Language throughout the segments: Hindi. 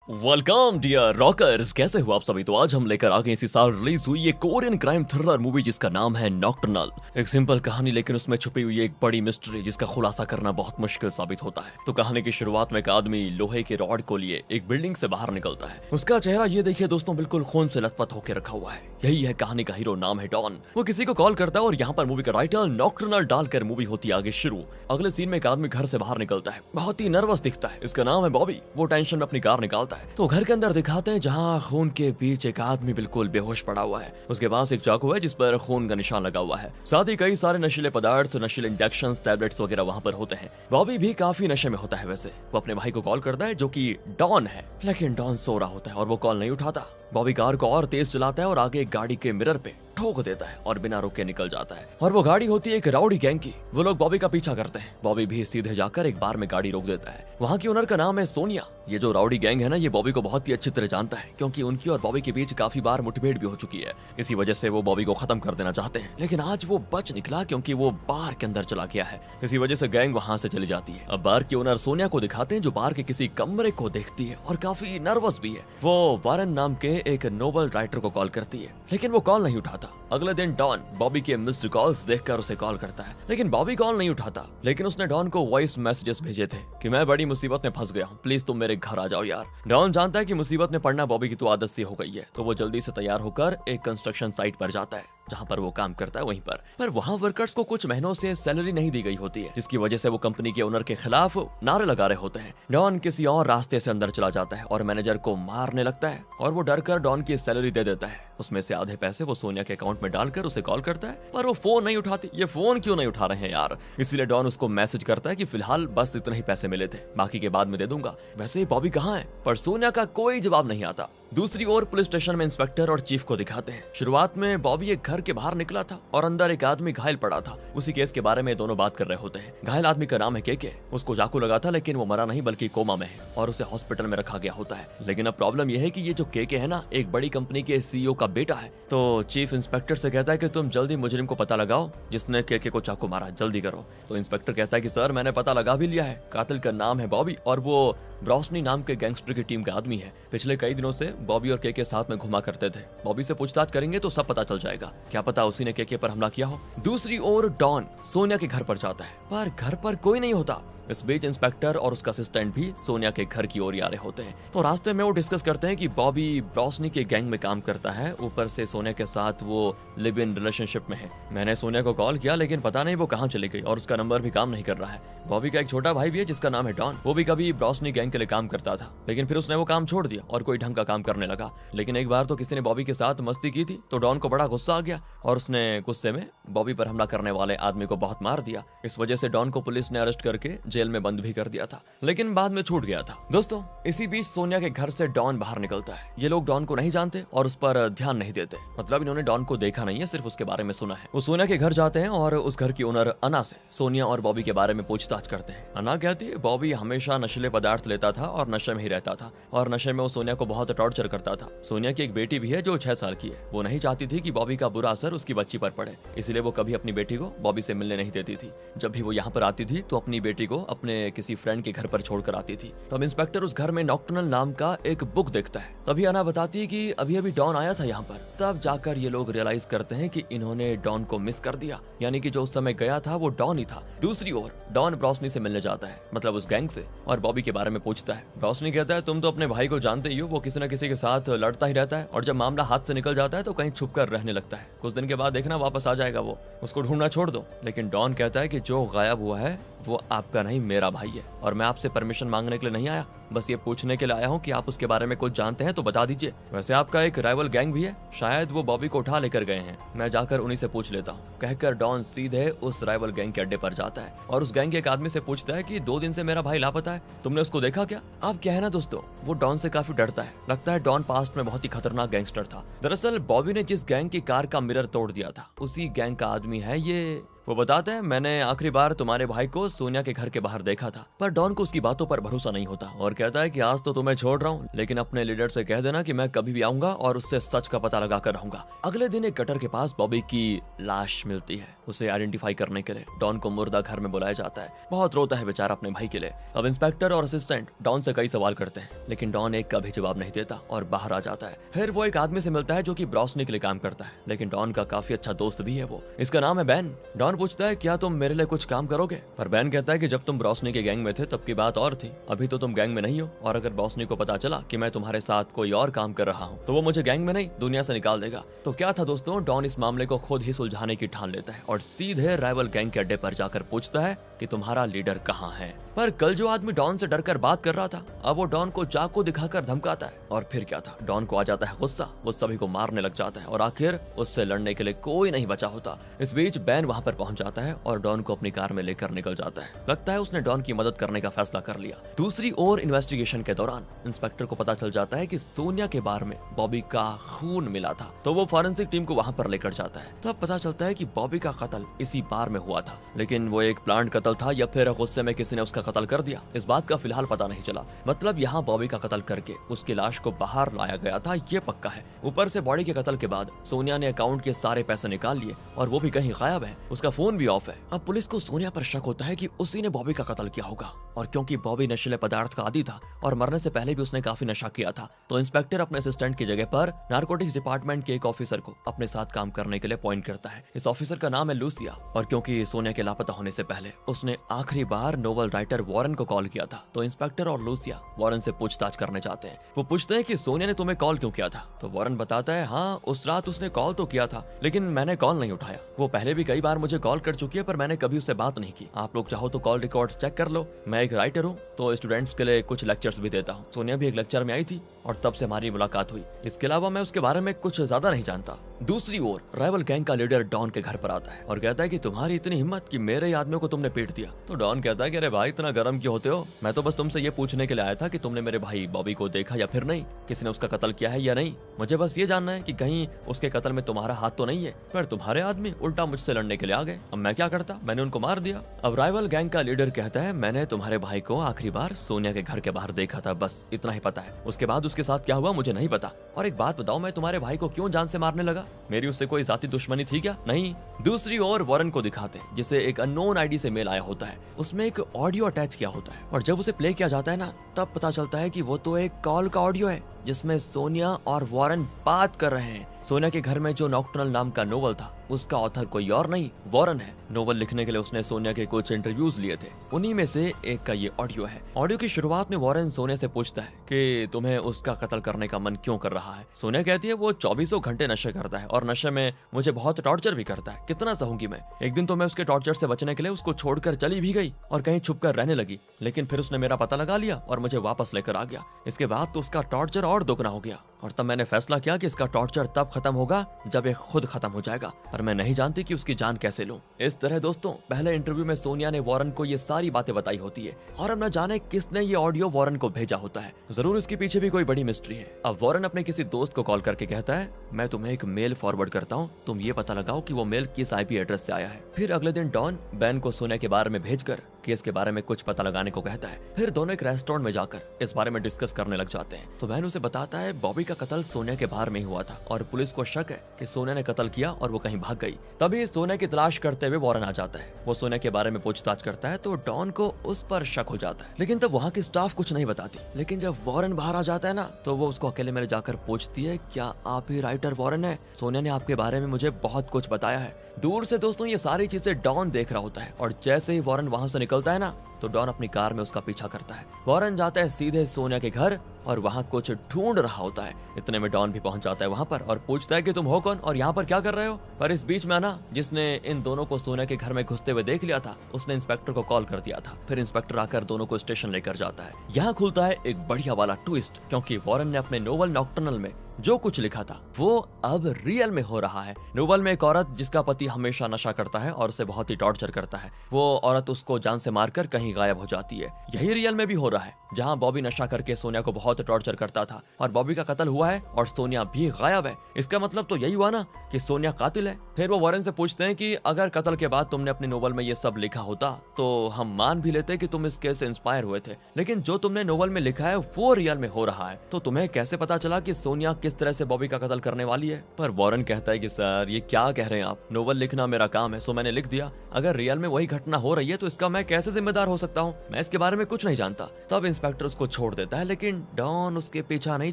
वेलकम डियर रॉकर्स, कैसे हो आप सभी। तो आज हम लेकर आ गए इसी साल रिलीज हुई एक कोरियन क्राइम थ्रिलर मूवी जिसका नाम है नॉकटर्नल। एक सिंपल कहानी लेकिन उसमें छुपी हुई एक बड़ी मिस्ट्री जिसका खुलासा करना बहुत मुश्किल साबित होता है। तो कहानी की शुरुआत में एक आदमी लोहे के रॉड को लिए एक बिल्डिंग से बाहर निकलता है। उसका चेहरा ये देखिए दोस्तों, बिल्कुल खून से लथपथ होकर रखा हुआ है। यही है कहानी का हीरो, नाम है डॉन। वो किसी को कॉल करता है और यहाँ पर मूवी का टाइटल नॉकटर्नल डालकर मूवी होती है आगे शुरू। अगले सीन में एक आदमी घर से बाहर निकलता है, बहुत ही नर्वस दिखता है। इसका नाम है बॉबी। वो टेंशन में अपनी कार निकालता है तो घर के अंदर दिखाते हैं जहां खून के बीच एक आदमी बिल्कुल बेहोश पड़ा हुआ है। उसके पास एक चाकू है जिस पर खून का निशान लगा हुआ है। साथ ही कई सारे नशीले पदार्थ, नशीले इंजेक्शंस, टैबलेट्स वगैरह वहां पर होते हैं। बॉबी भी काफी नशे में होता है। वैसे वो अपने भाई को कॉल करता है जो कि डॉन है, लेकिन डॉन सो रहा होता है और वो कॉल नहीं उठाता। बॉबी कार को और तेज चलाता है और आगे एक गाड़ी के मिरर पे ठोक देता है और बिना रुके निकल जाता है। और वो गाड़ी होती है एक राउडी गैंग की। वो लोग बॉबी का पीछा करते हैं। बॉबी भी सीधे जाकर एक बार में गाड़ी रोक देता है। वहाँ की ओनर का नाम है सोनिया। ये जो राउडी गैंग है ना, ये बॉबी को बहुत ही अच्छी तरह जानता है क्योंकि उनकी और बॉबी के बीच काफी बार मुठभेड़ भी हो चुकी है। इसी वजह से वो बॉबी को खत्म कर देना चाहते हैं, लेकिन आज वो बच निकला क्योंकि वो बार के अंदर चला गया है। इसी वजह से गैंग वहाँ से चली जाती है। अब बार की ओनर सोनिया को दिखाते हैं जो बार के किसी कमरे को देखती है और काफी नर्वस भी है। वो वारन नाम के एक नोबल राइटर को कॉल करती है, लेकिन वो कॉल नहीं उठाता। अगले दिन डॉन बॉबी के मिस्ड कॉल्स देखकर उसे कॉल करता है, लेकिन बॉबी कॉल नहीं उठाता। लेकिन उसने डॉन को वॉइस मैसेजेस भेजे थे कि मैं बड़ी मुसीबत में फंस गया हूँ, प्लीज तुम मेरे घर आ जाओ यार। डॉन जानता है कि मुसीबत में पड़ना बॉबी की तो आदत सी हो गई है, तो वो जल्दी से तैयार होकर एक कंस्ट्रक्शन साइट पर जाता है जहाँ पर वो काम करता है वहीं पर वहाँ वर्कर्स को कुछ महीनों से सैलरी नहीं दी गई होती है, जिसकी वजह से वो कंपनी के ओनर के खिलाफ नारे लगा रहे होते हैं। डॉन किसी और रास्ते से अंदर चला जाता है और मैनेजर को मारने लगता है और वो डर कर डॉन की सैलरी दे देता है। उसमें से आधे पैसे वो सोनिया के अकाउंट में डालकर उसे कॉल करता है, पर वो फोन नहीं उठाती। ये फोन क्यों नहीं उठा रहे हैं यार। इसीलिए डॉन उसको मैसेज करता है कि फिलहाल बस इतने ही पैसे मिले थे, बाकी के बाद में दे दूंगा। वैसे बॉबी कहाँ है, पर सोनिया का कोई जवाब नहीं आता। दूसरी ओर पुलिस स्टेशन में इंस्पेक्टर और चीफ को दिखाते हैं। शुरुआत में बॉबी एक घर के बाहर निकला था और अंदर एक आदमी घायल पड़ा था। उसी केस के बारे में दोनों बात कर रहे होते हैं। घायल आदमी का नाम है केके। उसको चाकू लगा था, लेकिन वो मरा नहीं बल्कि कोमा में है और उसे हॉस्पिटल में रखा गया होता है। लेकिन अब प्रॉब्लम यह है कि ये जो केके है ना, एक बड़ी कंपनी के सीईओ का बेटा है। तो चीफ इंस्पेक्टर से कहता है कि तुम जल्दी मुजरिम को पता लगाओ जिसने केके को चाकू मारा, जल्दी करो। तो इंस्पेक्टर कहता है कि सर मैंने पता लगा भी लिया है, कातिल का नाम है बॉबी और वो ब्रॉसनी नाम के गैंगस्टर की टीम का आदमी है। पिछले कई दिनों से बॉबी और केके साथ में घुमा करते थे। बॉबी से पूछताछ करेंगे तो सब पता चल जाएगा, क्या पता उसी ने केके पर हमला किया हो। दूसरी ओर डॉन सोनिया के घर पर जाता है, पर घर पर कोई नहीं होता। इस बीच इंस्पेक्टर और उसका असिस्टेंट भी सोनिया के घर की ओर आ रहे होते हैं। तो रास्ते में वो डिस्कस करते हैं कि बॉबी ब्रॉसनी के गैंग में काम करता है, ऊपर से सोनिया के साथ वो लिव इन रिलेशनशिप में है। मैंने सोनिया को कॉल किया, लेकिन पता नहीं वो कहाँ चली गई और उसका नंबर भी काम नहीं कर रहा है। बॉबी का एक छोटा भाई भी है जिसका नाम है डॉन। वो भी कभी ब्रॉसनी गैंग के लिए काम करता था, लेकिन फिर उसने वो काम छोड़ दिया और कोई ढंग का काम करने लगा। लेकिन एक बार तो किसी ने बॉबी के साथ मस्ती की थी, तो डॉन को बड़ा गुस्सा आ गया और उसने गुस्से में बॉबी पर हमला करने वाले आदमी को बहुत मार दिया। इस वजह से डॉन को पुलिस ने अरेस्ट करके जेल में बंद भी कर दिया था, लेकिन बाद में छूट गया था। दोस्तों इसी बीच सोनिया के घर से डॉन बाहर निकलता है। ये लोग डॉन को नहीं जानते और उस पर ध्यान नहीं देते, मतलब इन्होंने डॉन को देखा नहीं है, सिर्फ उसके बारे में सुना है। वो सोनिया के घर जाते हैं और उस घर की ओनर अना से सोनिया और बॉबी के बारे में पूछताछ करते हैं। अना कहती है बॉबी हमेशा नशीले पदार्थ लेता था और नशे में ही रहता था और नशे में वो सोनिया को बहुत टॉर्चर करता था। सोनिया की एक बेटी भी है जो 6 साल की है। वो नहीं चाहती थी कि बॉबी का बुरा असर उसकी बच्ची पर पड़े, इसलिए वो कभी अपनी बेटी को बॉबी से मिलने नहीं देती थी। जब भी वो यहाँ पर आती थी तो अपनी बेटी को अपने किसी फ्रेंड के घर पर छोड़कर आती थी। तब इंस्पेक्टर उस घर में नॉकटर्नल नाम का एक बुक देखता है। तभी अना बताती है कि अभी अभी डॉन आया था यहाँ पर। तब जाकर ये लोग रियलाइज करते हैं कि इन्होंने डॉन को मिस कर दिया, यानी कि जो उस समय गया था वो डॉन ही था। दूसरी ओर डॉन ब्रॉसनी से मिलने जाता है, मतलब उस गैंग से, और बॉबी के बारे में पूछता है। ब्रॉसनी कहता है तुम तो अपने भाई को जानते ही हो, वो किसी न किसी के साथ लड़ता ही रहता है और जब मामला हाथ से निकल जाता है तो कहीं छुप कर रहने लगता है। कुछ दिन के बाद देखना वापस आ जाएगा वो, उसको ढूंढना छोड़ दो। लेकिन डॉन कहता है कि जो गायब हुआ है वो आपका नहीं मेरा भाई है और मैं आपसे परमिशन मांगने के लिए नहीं आया, बस ये पूछने के लिए आया हूँ कि आप उसके बारे में कुछ जानते हैं तो बता दीजिए। वैसे आपका एक राइवल गैंग भी है, शायद वो बॉबी को उठा लेकर गए हैं, मैं जाकर उन्हीं से पूछ लेता हूँ। कहकर डॉन सीधे उस राइवल गैंग के अड्डे पर जाता है और उस गैंग के एक आदमी से पूछता है कि 2 दिन से मेरा भाई लापता है, तुमने उसको देखा क्या। अब क्या है ना दोस्तों, वो डॉन से काफी डरता है। लगता है डॉन पास्ट में बहुत ही खतरनाक गैंगस्टर था। दरअसल बॉबी ने जिस गैंग की कार का मिरर तोड़ दिया था उसी गैंग का आदमी है ये वो बताते हैं मैंने आखिरी बार तुम्हारे भाई को सोनिया के घर के बाहर देखा था। पर डॉन को उसकी बातों पर भरोसा नहीं होता और कहता है कि आज तो तुम्हें छोड़ रहा हूँ, लेकिन अपने लीडर से कह देना कि मैं कभी भी आऊंगा और उससे सच का पता लगा कर रहूंगा। अगले दिन एक गटर के पास बॉबी की लाश मिलती है। उसे आइडेंटिफाई करने के लिए डॉन को मुर्दा घर में बुलाया जाता है। बहुत रोता है बेचारा अपने भाई के लिए। अब इंस्पेक्टर और असिस्टेंट डॉन से कई सवाल करते हैं, लेकिन डॉन एक का भी जवाब नहीं देता और बाहर आ जाता है। फिर वो एक आदमी से मिलता है जो कि ब्रॉसनी के लिए काम करता है, लेकिन डॉन का काफी अच्छा दोस्त भी है वो। इसका नाम है बैन। डॉन पूछता है क्या तुम मेरे लिए कुछ काम करोगे? पर बैन कहता है कि जब तुम ब्रॉसनी के गैंग में थे तब की बात और थी, अभी तो तुम गैंग में नहीं हो, और अगर ब्रॉसनी को पता चला कि मैं तुम्हारे साथ कोई और काम कर रहा हूँ तो वो मुझे गैंग में नहीं दुनिया से निकाल देगा। तो क्या था दोस्तों, डॉन इस मामले को खुद ही सुलझाने की ठान लेता है और सीधे राइवल गैंग के अड्डे पर जाकर पूछता है कि तुम्हारा लीडर कहाँ है। पर कल जो आदमी डॉन से डरकर बात कर रहा था, अब वो डॉन को चाकू दिखाकर धमकाता है। और फिर क्या था, डॉन को आ जाता है गुस्सा, वो सभी को मारने लग जाता है और आखिर उससे लड़ने के लिए कोई नहीं बचा होता। इस बीच बैन वहां पर पहुंच जाता है और डॉन को अपनी कार में लेकर निकल जाता है। लगता है उसने डॉन की मदद करने का फैसला कर लिया। दूसरी ओर इन्वेस्टिगेशन के दौरान इंस्पेक्टर को पता चल जाता है कि सोनिया के बार में बॉबी का खून मिला था, तो वो फॉरेंसिक टीम को वहां पर लेकर जाता है। तब पता चलता है कि बॉबी का कत्ल इसी बार में हुआ था, लेकिन वो एक प्लांट कत्ल था या फिर गुस्से में किसी ने उसका कत्ल कर दिया, इस बात का फिलहाल पता नहीं चला। मतलब यहाँ बॉबी का कत्ल करके उसकी लाश को बाहर लाया गया था, ये पक्का है। ऊपर से बॉडी के कत्ल के बाद सोनिया ने अकाउंट के सारे पैसे निकाल लिए और वो भी कहीं गायब है, उसका फोन भी ऑफ है। अब पुलिस को सोनिया पर शक होता है कि उसी ने बॉबी का कत्ल किया होगा, और क्योंकि बॉबी नशीले पदार्थ का आदी था और मरने से पहले भी उसने काफी नशा किया था, तो इंस्पेक्टर अपने असिस्टेंट की जगह पर नारकोटिक्स डिपार्टमेंट के एक ऑफिसर को अपने साथ काम करने के लिए अपॉइंट करता है। इस ऑफिसर का नाम है लूसिया, और क्योंकि सोनिया के लापता होने से पहले उसने आखिरी बार नोवेल राइटर वॉरेन को कॉल किया था, तो इंस्पेक्टर और लूसिया वॉरेन से पूछताछ करने जाते हैं। वो पूछते हैं कि सोनिया ने तुम्हें कॉल क्यों किया था, तो वॉरेन बताता है हाँ उस रात उसने कॉल तो किया था, लेकिन मैंने कॉल नहीं उठाया। वो पहले भी कई बार मुझे कॉल कर चुकी है, पर मैंने कभी उससे बात नहीं की। आप लोग चाहो तो कॉल रिकॉर्ड्स चेक कर लो। मैं एक राइटर हूँ, तो स्टूडेंट्स के लिए कुछ लेक्चर्स भी देता हूँ। सोनिया भी एक लेक्चर में आई थी और तब से हमारी मुलाकात हुई। इसके अलावा मैं उसके बारे में कुछ ज्यादा नहीं जानता। दूसरी ओर राइवल गैंग का लीडर डॉन के घर पर आता है और कहता है कि तुम्हारी इतनी हिम्मत कि मेरे आदमियों को तुमने पीट दिया। तो डॉन कहता है कि अरे भाई इतना गर्म क्यों होते हो, मैं तो बस तुमसे ये पूछने के लिए आया था कि तुमने मेरे भाई बॉबी को देखा या फिर नहीं, किसी ने उसका कत्ल किया है या नहीं। मुझे बस ये जानना है कि कहीं उसके कत्ल में तुम्हारा हाथ तो नहीं है। पर तुम्हारे आदमी उल्टा मुझसे लड़ने के लिए आ गए, अब मैं क्या करता, मैंने उनको मार दिया। अब राइवल गैंग का लीडर कहता है मैंने तुम्हारे भाई को आखिरी बार सोनिया के घर के बाहर देखा था, बस इतना ही पता है। उसके बाद उसके साथ क्या हुआ मुझे नहीं पता। और एक बात बताओ, मैं तुम्हारे भाई को क्यों जान से मारने लगा? मेरी उससे कोई जाती दुश्मनी थी क्या? नहीं। दूसरी ओर वॉरेन को दिखाते हैं जिसे एक अननोन आईडी से मेल आया होता है, उसमें एक ऑडियो अटैच किया होता है, और जब उसे प्ले किया जाता है ना, तब पता चलता है कि वो तो एक कॉल का ऑडियो है जिसमें सोनिया और वॉरेन बात कर रहे हैं। सोनिया के घर में जो नॉक्टर्नल नाम का नोवेल था उसका ऑथर कोई और नहीं वॉरेन है। नोवेल लिखने के लिए उसने सोनिया के कुछ इंटरव्यूज लिए थे, उन्हीं में से एक का ये ऑडियो है। ऑडियो की शुरुआत में वॉरेन सोनिया से पूछता है कि तुम्हें उसका कत्ल करने का मन क्यों कर रहा है। सोनिया कहती है वो 24 घंटे नशे करता है और नशे में मुझे बहुत टॉर्चर भी करता है, कितना सहूंगी मैं। एक दिन तो मैं उसके टॉर्चर से बचने के लिए उसको छोड़कर चली भी गई और कहीं छुप कर रहने लगी, लेकिन फिर उसने मेरा पता लगा लिया और मुझे वापस लेकर आ गया। इसके बाद तो उसका टॉर्चर और दोगुना हो गया, और तब मैंने फैसला किया कि इसका टॉर्चर तब खत्म होगा जब ये खुद खत्म हो जाएगा, पर मैं नहीं जानती कि उसकी जान कैसे लूं। इस तरह दोस्तों पहले इंटरव्यू में सोनिया ने वॉरेन को ये सारी बातें बताई होती है, और अब न जाने किसने ये ऑडियो वॉरेन को भेजा होता है। जरूर इसके पीछे भी कोई बड़ी मिस्ट्री है। अब वॉरेन अपने किसी दोस्त को कॉल करके कहता है मैं तुम्हें एक मेल फॉरवर्ड करता हूँ, तुम ये पता लगाओ कि वो मेल किस IP एड्रेस से आया है। फिर अगले दिन डॉन बैन को सोनिया के बारे में भेजकर केस के बारे में कुछ पता लगाने को कहता है। फिर दोनों एक रेस्टोरेंट में जाकर इस बारे में डिस्कस करने लग जाते हैं। तो बैन उसे बताता है बॉबी का कत्ल सोनिया के बाहर में ही हुआ था और पुलिस को शक है कि सोनिया ने कत्ल किया और वो कहीं भाग गई। तभी सोनिया की तलाश करते हुए वॉरेन आ जाता है। वो सोनिया के बारे में पूछताछ करता है तो डॉन को उस पर शक हो जाता है, लेकिन तब वहाँ की स्टाफ कुछ नहीं बताती। लेकिन जब वॉरेन बाहर आ जाता है ना, तो वो उसको अकेले में जाकर पूछती है क्या आप ही राइटर वॉरेन है? सोनिया ने आपके बारे में मुझे बहुत कुछ बताया है। दूर से दोस्तों ये सारी चीजें डॉन देख रहा होता है, और जैसे ही वॉरेन वहां से निकलता है ना, तो डॉन अपनी कार में उसका पीछा करता है। वॉरेन जाता है सीधे सोनिया के घर और वहाँ कुछ ढूंढ रहा होता है। इतने में डॉन भी पहुंच जाता है वहाँ पर और पूछता है कि तुम हो कौन और यहाँ पर क्या कर रहे हो। पर इस बीच में ना जिसने इन दोनों को सोनिया के घर में घुसते हुए देख लिया था, उसने इंस्पेक्टर को कॉल कर दिया था। फिर इंस्पेक्टर आकर दोनों को स्टेशन लेकर जाता है। यहाँ खुलता है एक बढ़िया वाला ट्विस्ट, क्योंकि वॉरेन ने अपने नोवेल नॉक्टर्नल में जो कुछ लिखा था वो अब रियल में हो रहा है। नोवेल में एक औरत जिसका पति हमेशा नशा करता है और उसे बहुत ही टॉर्चर करता है, वो औरत उसको जान से मारकर कहीं गायब हो जाती है। यही रियल में भी हो रहा है, जहाँ बॉबी नशा करके सोनिया को बहुत टॉर्चर करता था और बॉबी का कत्ल हुआ है और सोनिया भी गायब है। इसका मतलब तो यही हुआ ना कि सोनिया कातिल है। फिर वो वॉरेन से पूछते हैं कि अगर कत्ल के बाद तुमने अपनी नोवेल में ये सब लिखा होता तो हम मान भी लेते कि तुम इस केस से इंस्पायर हुए थे, लेकिन जो तुमने नोवेल में लिखा है वो रियल में हो रहा है, तो तुम्हें कैसे पता चला कि सोनिया किस तरह से बॉबी का कत्ल करने वाली है? पर वॉरेन कहता है कि सर ये क्या कह रहे हैं आप, नोवेल लिखना मेरा काम है, सो मैंने लिख दिया। अगर रियल में वही घटना हो रही है तो इसका मैं कैसे जिम्मेदार हो सकता हूँ? मैं इसके बारे में कुछ नहीं जानता। तब इंस्पेक्टर उसको छोड़ देता है, लेकिन डॉन उसके पीछा नहीं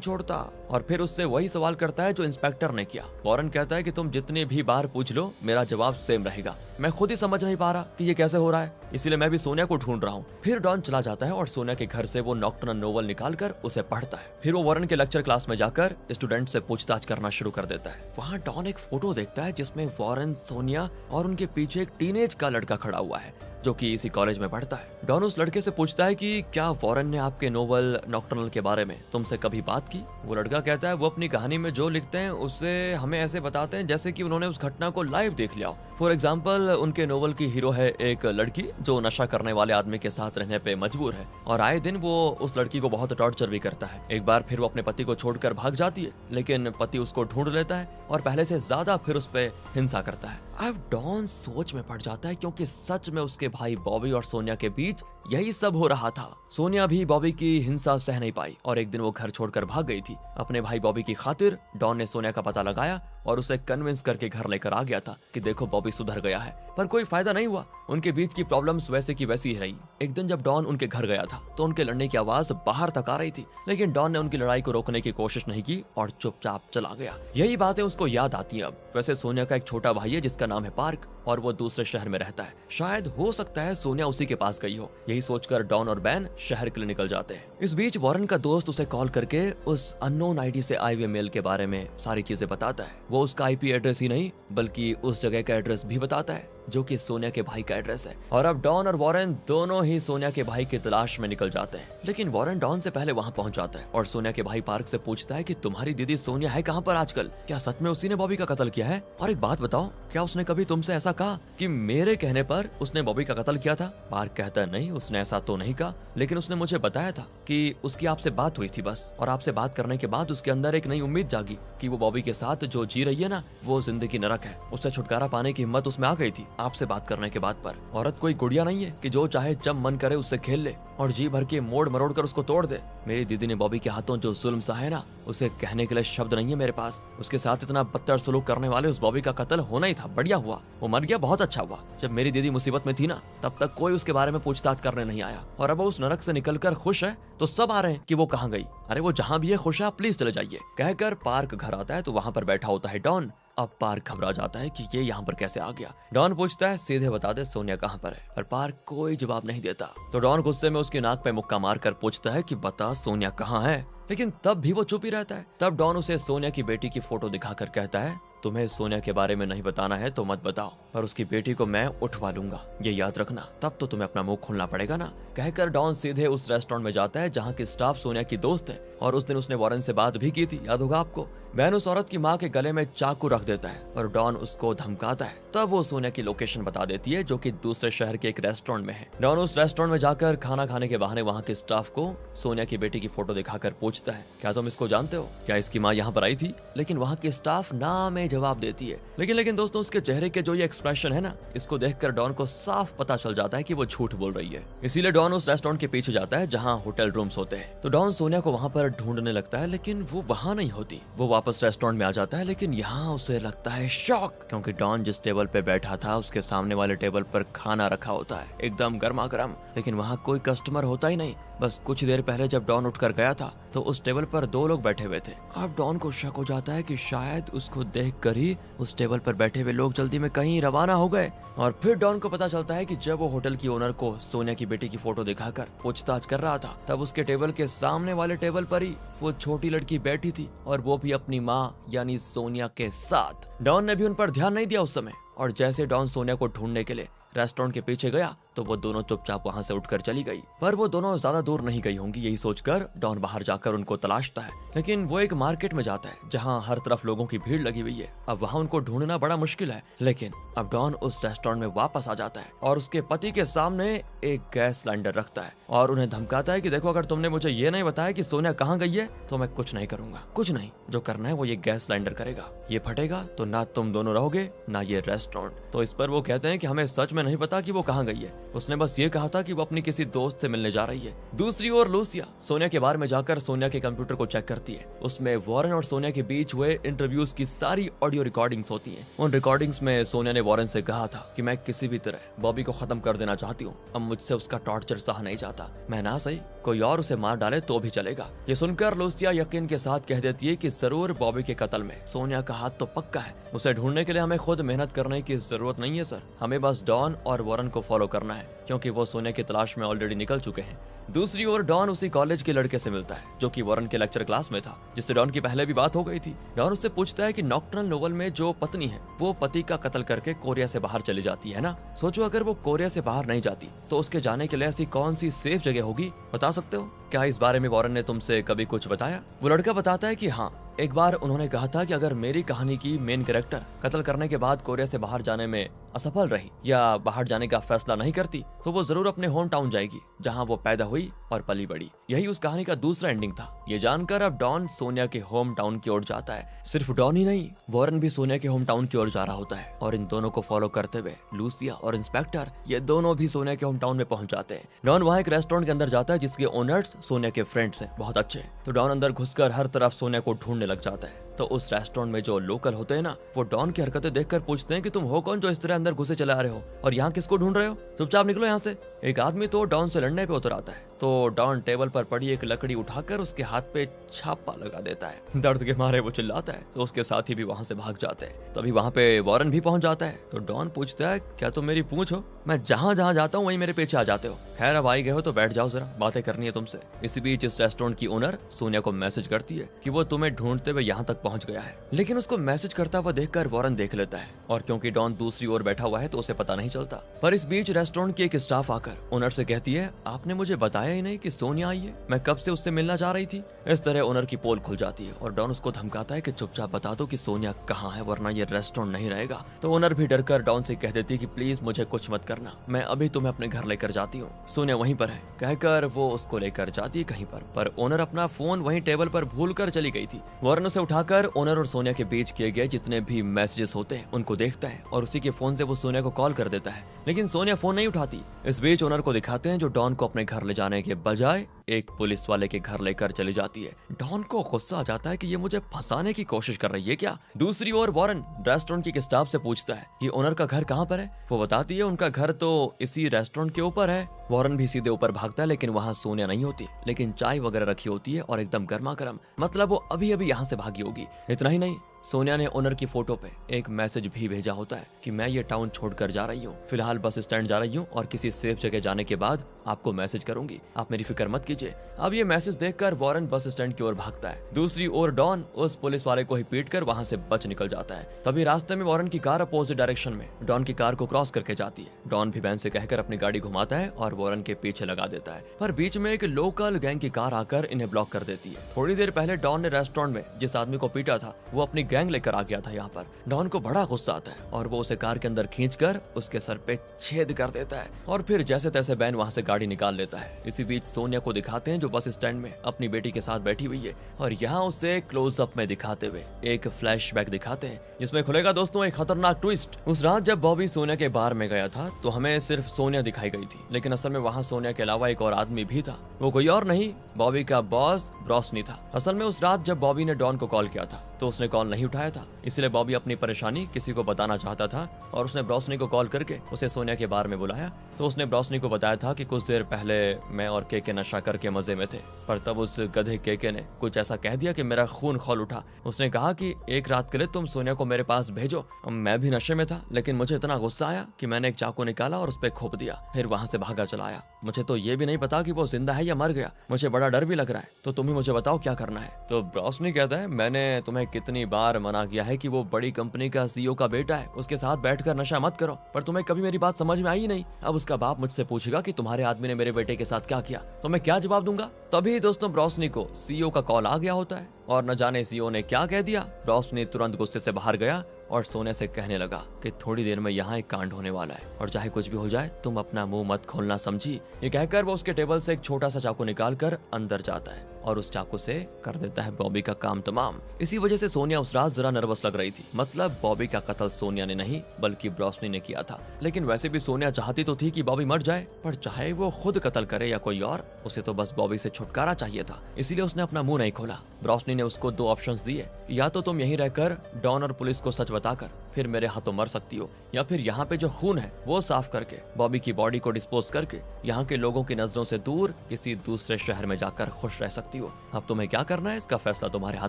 छोड़ता और फिर उससे वही सवाल करता है जो इंस्पेक्टर ने किया। वॉरेन कहता है कि तुम जितनी भी बार पूछ लो मेरा जवाब सेम रहेगा, मैं खुद ही समझ नहीं पा रहा कि ये कैसे हो रहा है, इसीलिए मैं भी सोनिया को ढूंढ रहा हूँ। फिर डॉन चला जाता है और सोनिया के घर से वो नॉक्टर्नल नोवेल निकाल कर उसे पढ़ता है। फिर वो वॉरेन के लेक्चर क्लास में जाकर स्टूडेंट से पूछताछ करना शुरू कर देता है। वहाँ डॉन एक फोटो देखता है जिसमें वॉरेन, सोनिया और उनके पीछे एक टीनेज का लड़का खड़ा हुआ है जो कि इसी कॉलेज में पढ़ता है। डॉन उस लड़के से पूछता है कि क्या वॉरेन ने आपके नोवेल नॉक्टर्नल के बारे में तुमसे कभी बात की? वो लड़का कहता है वो अपनी कहानी में जो लिखते हैं उसे हमें ऐसे बताते हैं जैसे कि उन्होंने उस घटना को लाइव देख लिया हो। फॉर एग्जाम्पल, उनके नोवेल की हीरो है एक लड़की जो नशा करने वाले आदमी के साथ रहने पे मजबूर है और आए दिन वो उस लड़की को बहुत टॉर्चर भी करता है। एक बार फिर वो अपने पति को छोड़कर भाग जाती है, लेकिन पति उसको ढूंढ लेता है और पहले से ज्यादा फिर उस पर हिंसा करता है। अब डॉन सोच में पड़ जाता है क्योंकि सच में उसके भाई बॉबी और सोनिया के बीच यही सब हो रहा था। सोनिया भी बॉबी की हिंसा सह नहीं पाई और एक दिन वो घर छोड़कर भाग गई थी। अपने भाई बॉबी की खातिर डॉन ने सोनिया का पता लगाया और उसे कन्विंस करके घर लेकर आ गया था कि देखो बॉबी सुधर गया है, पर कोई फायदा नहीं हुआ। उनके बीच की प्रॉब्लम्स वैसे की वैसी ही रही। एक दिन जब डॉन उनके घर गया था तो उनके लड़ने की आवाज बाहर तक आ रही थी, लेकिन डॉन ने उनकी लड़ाई को रोकने की कोशिश नहीं की और चुपचाप चला गया। यही बातें उसको याद आती हैं अब। वैसे सोनिया का एक छोटा भाई है जिसका नाम है पार्क और वो दूसरे शहर में रहता है। शायद हो सकता है सोनिया उसी के पास गई हो। यही सोचकर डॉन और बैन शहर के लिए निकल जाते हैं। इस बीच वॉरेन का दोस्त उसे कॉल करके उस अननोन आईडी से आए हुए मेल के बारे में सारी चीजें बताता है। वो उसका आईपी एड्रेस ही नहीं बल्कि उस जगह का एड्रेस भी बताता है जो कि सोनिया के भाई का एड्रेस है। और अब डॉन और वॉरेन दोनों ही सोनिया के भाई की तलाश में निकल जाते हैं, लेकिन वॉरेन डॉन से पहले वहां पहुंच जाता है और सोनिया के भाई पार्क से पूछता है कि तुम्हारी दीदी सोनिया है कहां पर आजकल? क्या सच में उसी ने बॉबी का कत्ल किया है? और एक बात बताओ, क्या उसने कभी तुमसे ऐसा कहा कि मेरे कहने पर उसने बॉबी का कत्ल किया था? पार्क कहता है नहीं, उसने ऐसा तो नहीं कहा, लेकिन उसने मुझे बताया था कि उसकी आपसे बात हुई थी बस, और आपसे बात करने के बाद उसके अंदर एक नई उम्मीद जागी कि वो बॉबी के साथ जो जी रही है ना वो जिंदगी नरक है। उससे छुटकारा पाने की हिम्मत उसमें आ गई थी आपसे बात करने के बाद। पर औरत कोई गुड़िया नहीं है कि जो चाहे जब मन करे उससे खेल ले और जी भर के मोड़ मरोड़ कर उसको तोड़ दे। मेरी दीदी ने बॉबी के हाथों जो जुल्म सहा है ना, उसे कहने के लिए शब्द नहीं है मेरे पास। उसके साथ इतना बदतर सलूक करने वाले उस बॉबी का कत्ल होना ही था। बढ़िया हुआ वो मर गया, बहुत अच्छा हुआ। जब मेरी दीदी मुसीबत में थी ना तब तक कोई उसके बारे में पूछताछ करने नहीं आया, और अब वो उस नरक से निकलकर खुश है तो सब आ रहे हैं कि वो कहाँ गई। अरे वो जहाँ भी है खुश है, प्लीज चले जाइए। कहकर पार्क घर आता है तो वहाँ पर बैठा होता है डॉन। अब पार्क घबरा जाता है कि ये यहाँ पर कैसे आ गया। डॉन पूछता है सीधे बता दे सोनिया कहाँ पर है, पर पार्क कोई जवाब नहीं देता। तो डॉन गुस्से में उसकी नाक पे मुक्का मारकर पूछता है कि बता सोनिया कहाँ है, लेकिन तब भी वो चुप ही रहता है। तब डॉन उसे सोनिया की बेटी की फोटो दिखाकर कहता है तुम्हें सोनिया के बारे में नहीं बताना है तो मत बताओ, पर उसकी बेटी को मैं उठवा लूंगा, ये याद रखना, तब तो तुम्हें अपना मुंह खोलना पड़ेगा ना। कहकर डॉन सीधे उस रेस्टोरेंट में जाता है जहाँ की स्टाफ सोनिया की दोस्त है और उस दिन उसने वॉरेन से बात भी की थी, याद होगा आपको। बहन उस औरत की माँ के गले में चाकू रख देता है और डॉन उसको धमकाता है। तब वो सोनिया की लोकेशन बता देती है जो कि दूसरे शहर के एक रेस्टोरेंट में है। डॉन उस रेस्टोरेंट में जाकर खाना खाने के बहाने वहाँ के स्टाफ को सोनिया की बेटी की फोटो दिखाकर पूछता है क्या तुम इसको जानते हो, क्या इसकी माँ यहाँ पर आई थी? लेकिन वहाँ की स्टाफ ना में जवाब देती है। लेकिन दोस्तों उसके चेहरे के जो ये एक्सप्रेशन है ना, इसको देखकर डॉन को साफ पता चल जाता है कि वो झूठ बोल रही है। इसीलिए डॉन उस रेस्टोरेंट के पीछे जाता है जहाँ होटल रूम्स होते हैं। तो डॉन सोनिया को वहाँ पर ढूंढने लगता है, लेकिन वो वहाँ नहीं होती। वो वापस रेस्टोरेंट में आ जाता है, लेकिन यहाँ उसे लगता है शॉक, क्योंकि डॉन जिस टेबल पे बैठा था उसके सामने वाले टेबल पर खाना रखा होता है एकदम गर्मा गर्म, लेकिन वहाँ कोई कस्टमर होता ही नहीं। बस कुछ देर पहले जब डॉन उठकर गया था तो उस टेबल पर 2 लोग बैठे हुए थे। अब डॉन को शक हो जाता है कि शायद उसको देखकर ही उस टेबल पर बैठे हुए लोग जल्दी में कहीं रवाना हो गए। और फिर डॉन को पता चलता है कि जब वो होटल की ओनर को सोनिया की बेटी की फोटो दिखाकर पूछताछ कर रहा था तब उसके टेबल के सामने वाले टेबल पर ही वो छोटी लड़की बैठी थी, और वो भी अपनी माँ यानी सोनिया के साथ। डॉन ने भी उन पर ध्यान नहीं दिया उस समय, और जैसे डॉन सोनिया को ढूंढने के लिए रेस्टोरेंट के पीछे गया तो वो दोनों चुपचाप वहाँ से उठकर चली गई। पर वो दोनों ज्यादा दूर नहीं गई होंगी, यही सोचकर डॉन बाहर जाकर उनको तलाशता है। लेकिन वो एक मार्केट में जाता है जहाँ हर तरफ लोगों की भीड़ लगी हुई है। अब वहाँ उनको ढूंढना बड़ा मुश्किल है। लेकिन अब डॉन उस रेस्टोरेंट में वापस आ जाता है और उसके पति के सामने एक गैस सिलेंडर रखता है और उन्हें धमकाता है कि देखो, अगर तुमने मुझे ये नहीं बताया कि सोनिया कहाँ गई है तो मैं कुछ नहीं करूंगा। कुछ नहीं, जो करना है वो ये गैस सिलेंडर करेगा। ये फटेगा तो ना तुम दोनों रहोगे ना ये रेस्टोरेंट। तो इस पर वो कहते हैं कि हमें सच में नहीं पता कि वो कहाँ गई है, उसने बस ये कहा था कि वो अपनी किसी दोस्त से मिलने जा रही है। दूसरी ओर लूसिया सोनिया के बारे में जाकर सोनिया के कंप्यूटर को चेक करती है। उसमें वॉरेन और सोनिया के बीच हुए इंटरव्यूज की सारी ऑडियो रिकॉर्डिंग्स होती हैं। उन रिकॉर्डिंग्स में सोनिया ने वॉरेन से कहा था कि मैं किसी भी तरह बॉबी को खत्म कर देना चाहती हूँ, अब मुझसे उसका टॉर्चर सहा नहीं जाता, मैं ना सही कोई और उसे मार डाले तो भी चलेगा। ये सुनकर लूसिया यकीन के साथ कह देती है कि जरूर बॉबी के कत्ल में सोनिया का हाथ तो पक्का है। उसे ढूंढने के लिए हमें खुद मेहनत करने की जरूरत नहीं है सर, हमें बस डॉन और वॉरेन को फॉलो करना है क्योंकि वो सोनिया की तलाश में ऑलरेडी निकल चुके हैं। दूसरी ओर डॉन उसी कॉलेज के लड़के से मिलता है जो कि वॉरेन के लेक्चर क्लास में था, जिससे डॉन की पहले भी बात हो गई थी। डॉन उससे पूछता है कि नॉक्टर्नल नोवेल में जो पत्नी है वो पति का कत्ल करके कोरिया से बाहर चली जाती है ना। सोचो अगर वो कोरिया से बाहर नहीं जाती तो उसके जाने के लिए ऐसी कौन सी सेफ जगह होगी, बता सकते हो क्या? इस बारे में वॉरेन ने तुमसे कभी कुछ बताया? वो लड़का बताता है कि हाँ, एक बार उन्होंने कहा था कि अगर मेरी कहानी की मेन कैरेक्टर कत्ल करने के बाद कोरिया से बाहर जाने में असफल रही या बाहर जाने का फैसला नहीं करती तो वो जरूर अपने होम टाउन जाएगी जहां वो पैदा हुई और पली बड़ी। यही उस कहानी का दूसरा एंडिंग था। ये जानकर अब डॉन सोनिया के होम टाउन की ओर जाता है। सिर्फ डॉन ही नहीं, वॉरेन भी सोनिया के होम टाउन की ओर जा रहा होता है और इन दोनों को फॉलो करते हुए लूसिया और इंस्पेक्टर ये दोनों भी सोनिया के होम टाउन में पहुंच जाते हैं। डॉन वहाँ एक रेस्टोरेंट के अंदर जाता है जिसके ओनर्स सोनिया के फ्रेंड्स हैं, बहुत अच्छे। तो डॉन अंदर घुसकर हर तरफ सोनिया को ढूंढने लग जाता है। तो उस रेस्टोरेंट में जो लोकल होते हैं ना, वो डॉन की हरकतें देखकर पूछते हैं कि तुम हो कौन जो इस तरह अंदर घुसे चले आ रहे हो और यहाँ किसको ढूंढ रहे हो, चुपचाप निकलो यहाँ से। एक आदमी तो डॉन से लड़ने पे उतर आता है तो डॉन टेबल पर पड़ी एक लकड़ी उठाकर उसके हाथ पे छापा लगा देता है। दर्द के मारे वो चिल्लाता है तो उसके साथी भी वहाँ से भाग जाते हैं। तभी वहाँ पे वॉरेन भी पहुंच जाता है। तो डॉन पूछता है क्या तुम मेरी पूंछ हो, मैं जहाँ जहाँ जाता हूँ वहीं मेरे पीछे आ जाते हो। खैर अब आई गए हो तो बैठ जाओ, जरा बातें करनी है तुमसे। इसी बीच इस रेस्टोरेंट की ओनर सोनिया को मैसेज करती है कि वो तुम्हें ढूंढते हुए यहाँ तक पहुंच गया है। लेकिन उसको मैसेज करता हुआ देखकर वॉरेन देख लेता है और क्योंकि डॉन दूसरी ओर बैठा हुआ है तो उसे पता नहीं चलता। पर इस बीच रेस्टोरेंट की एक स्टाफ आकर ओनर से कहती है आपने मुझे बताया ही नहीं कि सोनिया आई है, मैं कब से उससे मिलना चाह रही थी। इस तरह ओनर की पोल खुल जाती है और डॉन उसको धमकाता है कि चुपचाप बता दो कि सोनिया कहाँ है वरना ये रेस्टोरेंट नहीं रहेगा। तो ओनर भी डरकर डॉन से कह देती है कि प्लीज मुझे कुछ मत करना, मैं अभी तुम्हें अपने घर लेकर जाती हूँ, सोनिया वहीं पर है। कहकर वो उसको लेकर जाती है कहीं पर ओनर अपना फोन वहीं टेबल पर भूल कर चली गई थी। वॉरेन उसे उठाकर ओनर और सोनिया के बीच किए गए जितने भी मैसेजेस होते हैं उनको देखता है और उसी के फोन से वो सोनिया को कॉल कर देता है, लेकिन सोनिया फोन नहीं उठाती। इस बीच ओनर को दिखाते हैं जो डॉन को अपने घर ले जाने के बजाय एक पुलिस वाले के घर लेकर चली जाती है। डॉन को गुस्सा आ जाता है कि ये मुझे फंसाने की कोशिश कर रही है क्या। दूसरी ओर वॉरेन रेस्टोरेंट की स्टाफ से पूछता है कि ओनर का घर कहाँ पर है। वो बताती है उनका घर तो इसी रेस्टोरेंट के ऊपर है। वॉरेन भी सीधे ऊपर भागता है लेकिन वहाँ सोनिया नहीं होती, लेकिन चाय वगैरह रखी होती है और एकदम गर्मा गर्म, मतलब वो अभी अभी यहाँ से भागी होगी। इतना ही नहीं, सोनिया ने ओनर की फोटो पे एक मैसेज भी भेजा होता है कि मैं ये टाउन छोड़कर जा रही हूँ, फिलहाल बस स्टैंड जा रही हूँ और किसी सेफ जगह जाने के बाद आपको मैसेज करूंगी, आप मेरी फिक्र मत कीजिए। अब ये मैसेज देखकर वॉरेन बस स्टैंड की ओर भागता है। दूसरी ओर डॉन उस पुलिस वाले को ही पीटकर वहां से बच निकल जाता है। तभी रास्ते में वॉरेन की कार अपोजिट डायरेक्शन में डॉन की कार को क्रॉस करके जाती है। डॉन भी वैन से कहकर अपनी गाड़ी घुमाता है और वॉरेन के पीछे लगा देता है, पर बीच में एक लोकल गैंग की कार आकर इन्हें ब्लॉक कर देती है। थोड़ी देर पहले डॉन ने रेस्टोरेंट में जिस आदमी को पीटा था वो अपनी गैंग लेकर आ गया था यहाँ पर। डॉन को बड़ा गुस्सा आता है और वो उसे कार के अंदर खींचकर उसके सर पे छेद कर देता है और फिर जैसे तैसे बैन वहाँ से गाड़ी निकाल लेता है। इसी बीच सोनिया को दिखाते हैं जो बस स्टैंड में अपनी बेटी के साथ बैठी हुई है और यहाँ उसे क्लोजअप में दिखाते हुए एक फ्लैशबैक दिखाते हैं जिसमें खुलेगा दोस्तों एक खतरनाक ट्विस्ट। उस रात जब बॉबी सोनिया के बार में गया था तो हमें सिर्फ सोनिया दिखाई गई थी, लेकिन असल में वहाँ सोनिया के अलावा एक और आदमी भी था। वो कोई और नहीं, बॉबी का बॉस ब्रॉसनी था। असल में उस रात जब बॉबी ने डॉन को कॉल किया था तो उसने कॉल नहीं उठाया था, इसलिए बॉबी अपनी परेशानी किसी को बताना चाहता था और उसने ब्रॉसनी को कॉल करके उसे सोनिया के बार में बुलाया। तो उसने ब्रॉसनी को बताया था कि कुछ देर पहले मैं और केके नशा करके मजे में थे, पर तब उस गधे केके ने कुछ ऐसा कह दिया कि मेरा खून खौल उठा। उसने कहा कि एक रात के लिए तुम सोनिया को मेरे पास भेजो। मैं भी नशे में था, लेकिन मुझे इतना गुस्सा आया कि मैंने एक चाकू निकाला और उस पर खोप दिया, फिर वहां से भागा चला आया। मुझे तो ये भी नहीं पता कि वो जिंदा है या मर गया, मुझे बड़ा डर भी लग रहा है, तो तुम ही मुझे बताओ क्या करना है। तो ब्रॉसनी कहता है मैंने तुम्हें कितनी बार मना किया है कि वो बड़ी कंपनी का सीईओ का बेटा है, उसके साथ बैठकर नशा मत करो, पर तुम्हें कभी मेरी बात समझ में आई नहीं। अब उसका बाप मुझसे पूछेगा कि तुम्हारे आदमी ने मेरे बेटे के साथ क्या किया, तो मैं क्या जवाब दूंगा। तभी दोस्तों ब्रॉसनी को सीईओ का कॉल आ गया होता है और न जाने सीईओ ने क्या कह दिया। ब्रॉसनी तुरंत गुस्से से बाहर गया और सोनिया से कहने लगा कि थोड़ी देर में यहाँ एक कांड होने वाला है और चाहे कुछ भी हो जाए तुम अपना मुंह मत खोलना, समझी। ये कहकर वो उसके टेबल से एक छोटा सा चाकू निकाल कर अंदर जाता है और उस चाकू से कर देता है बॉबी का काम तमाम। इसी वजह से सोनिया उस रात जरा नर्वस लग रही थी। मतलब बॉबी का कत्ल सोनिया ने नहीं बल्कि ब्रॉसनी ने किया था। लेकिन वैसे भी सोनिया चाहती तो थी कि बॉबी मर जाए, पर चाहे वो खुद कत्ल करे या कोई और, उसे तो बस बॉबी से छुटकारा चाहिए था। इसीलिए उसने अपना मुंह नहीं खोला। ब्रॉसनी ने उसको दो ऑप्शंस दिए, या तो तुम यहीं रहकर डॉन और पुलिस को सच बताकर फिर मेरे हाथों मर सकती हो, या फिर यहाँ पे जो खून है वो साफ करके बॉबी की बॉडी को डिस्पोज करके यहाँ के लोगों की नजरों से दूर किसी दूसरे शहर में जाकर खुश रह सकती हो। अब तुम्हें क्या करना है इसका फैसला तुम्हारे हाथ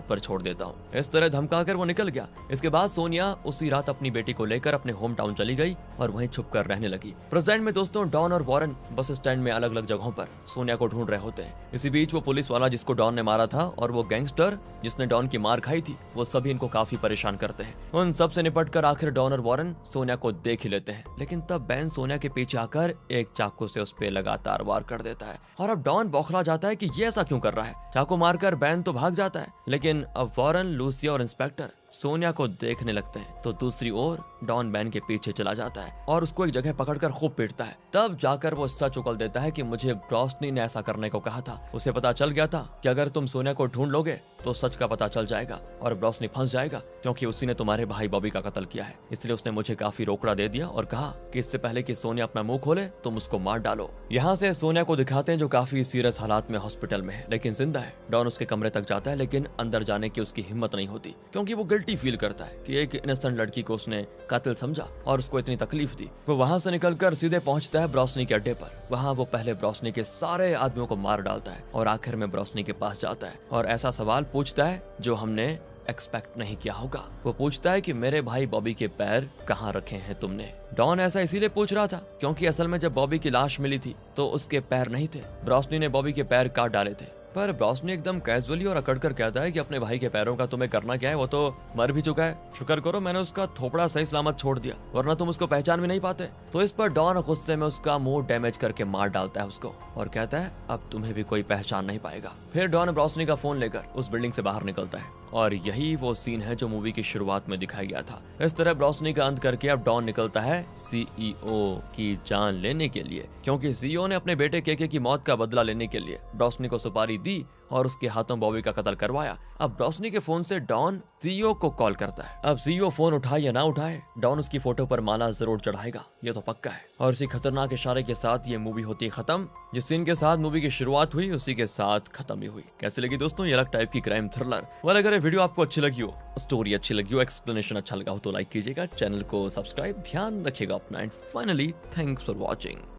पर छोड़ देता हूँ। इस तरह धमकाकर वो निकल गया। इसके बाद सोनिया उसी रात अपनी बेटी को लेकर अपने होम टाउन चली गई और वहीं छुप कर रहने लगी। प्रेजेंट में दोस्तों डॉन और वॉरेन बस स्टैंड में अलग अलग जगहों पर सोनिया को ढूंढ रहे होते हैं। इसी बीच वो पुलिस वाला जिसको डॉन ने मारा था और वो गैंगस्टर जिसने डॉन की मार खाई थी, वो सभी इनको काफी परेशान करते हैं। उन सब से निपट कर आखिर डॉन और वॉरेन सोनिया को देख ही लेते हैं। लेकिन तब बैन सोनिया के पीछे आकर एक चाकू से उस पे लगातार वार कर देता है और अब डॉन बौखला जाता है कि ये ऐसा क्यों कर रहा है। चाकू मारकर बैन तो भाग जाता है, लेकिन अब वॉरेन, लूसिया और इंस्पेक्टर सोनिया को देखने लगते हैं तो दूसरी ओर डॉन बैन के पीछे चला जाता है और उसको एक जगह पकड़कर खूब पीटता है। तब जाकर वो सच उगल देता है कि मुझे ब्रॉसनी ने ऐसा करने को कहा था। उसे पता चल गया था कि अगर तुम सोनिया को ढूंढ लोगे तो सच का पता चल जाएगा और ब्रॉसनी फंस जाएगा, क्योंकि उसी ने तुम्हारे भाई बॉबी का कत्ल किया है। इसलिए उसने मुझे काफी रोकड़ा दे दिया और कहा कि इससे पहले कि सोनिया अपना मुंह खोले तुम उसको मार डालो। यहाँ से सोनिया को दिखाते हैं जो काफी सीरियस हालात में हॉस्पिटल में है लेकिन जिंदा है। डॉन उसके कमरे तक जाता है लेकिन अंदर जाने की उसकी हिम्मत नहीं होती, क्योंकि वो गिल्टी फील करता है कि एक इनोसेंट लड़की को उसने कातिल समझा और उसको इतनी तकलीफ दी। वो वहां से निकलकर सीधे पहुंचता है ब्रॉसनी के अड्डे पर। वहां वो पहले ब्रॉसनी के सारे आदमियों को मार डालता है और आखिर में ब्रॉसनी के पास जाता है और ऐसा सवाल पूछता है जो हमने एक्सपेक्ट नहीं किया होगा। वो पूछता है कि मेरे भाई बॉबी के पैर कहाँ रखे हैं तुमने। डॉन ऐसा इसीलिए पूछ रहा था क्योंकि असल में जब बॉबी की लाश मिली थी तो उसके पैर नहीं थे। ब्रॉसनी ने बॉबी के पैर काट डाले थे, पर ब्रॉसनी एकदम कैजुअली और अकड़ कर कहता है कि अपने भाई के पैरों का तुम्हें करना क्या है, वो तो मर भी चुका है। शुक्र करो मैंने उसका थोपड़ा सही सलामत छोड़ दिया, वरना तुम उसको पहचान भी नहीं पाते। तो इस पर डॉन गुस्से में उसका मुंह डैमेज करके मार डालता है उसको और कहता है अब तुम्हें भी कोई पहचान नहीं पाएगा। फिर डॉन ब्रॉसनी का फोन लेकर उस बिल्डिंग से बाहर निकलता है और यही वो सीन है जो मूवी की शुरुआत में दिखाया गया था। इस तरह ब्रॉसनी का अंत करके अब डॉन निकलता है सीईओ की जान लेने के लिए, क्योंकि सीईओ ने अपने बेटे केके की मौत का बदला लेने के लिए ब्रॉसनी को सुपारी दी और उसके हाथों बॉबी का कत्ल करवाया। अब ब्रॉसनी के फोन से डॉन सीईओ को कॉल करता है। अब सीईओ फोन उठाए या ना उठाए, डॉन उसकी फोटो पर माला जरूर चढ़ाएगा, ये तो पक्का है। और इसी खतरनाक इशारे के साथ ये मूवी होती है खत्म। जिस सीन के साथ मूवी की शुरुआत हुई उसी के साथ खत्म भी हुई। कैसे लगी दोस्तों ये अलग टाइप की क्राइम थ्रिलर? वाला अगर वीडियो आपको अच्छी लगी हो, स्टोरी अच्छी लगी हो, एक्सप्लेनेशन अच्छा लगा हो तो लाइक कीजिएगा, चैनल को सब्सक्राइब, ध्यान रखिएगा अपना, and finally thanks for watching.